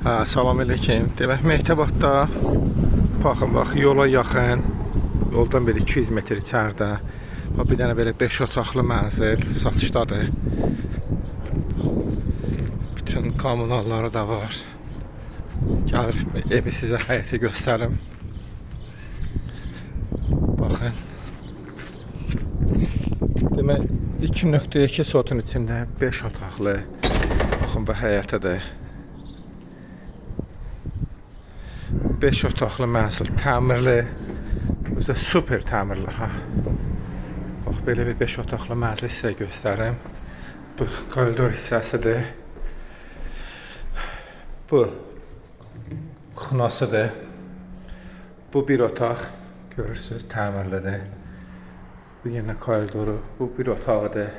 Salam aleyküm. Demək, Mehtəbadda bax, yola yaxın, yoldan bir 200 metr içəridə bir dənə belə 5 otaqlı mənzil satışdadır. Bütün kommunalları da var. Gəlir, evi sizə həyəti göstərim. Baxın. Demək, 2.2 sotun içində 5 otaqlı. Baxın, bu həyətədir. 5 otaqlı mənzil, təmirli, özü super təmirli. Bax, belə bir 5 otaqlı mənzil sizə göstərim. Bu koridor hissəsidir. Bu kuxnasıdır. Bu bir otaq, görürsünüz, təmirlidir. Bu yenə koridoru, bu bir otağıdır.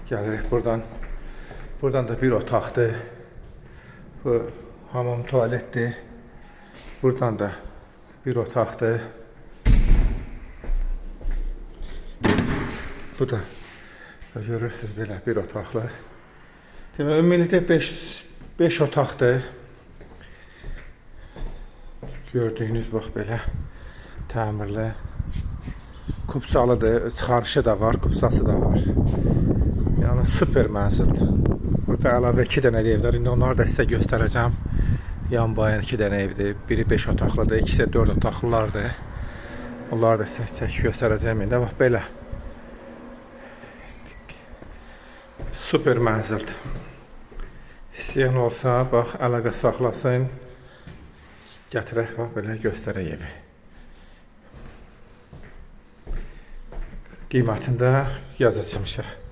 Gəlirik buradan. Buradan da bir otaqdır. Bu hamam tualetdir. Buradan da bir otaqdır. Bu da görürsünüz belə bir otaqlı. Demək, ümumilikdə 5 otaqdır. Gördüyünüz bax belə təmirli. Kupsalıdır, çıxarışı da var, kupsası da var. Yəni super mənzildir. Burada əlavə 2 dənə evlər, indi onları da sizə göstərəcəm. Yan bayan 2 dənə evdir. Biri 5 otaqlıdır, ikisi 4 otaqlılardır. Onları da sizə tək göstərəcəm indi. Bax belə. Super mənzildir. İstəyən olsa, bax, əlaqə saxlasın. Gətirək, bax, belə göstərək evi. Qiymətində yazacağım.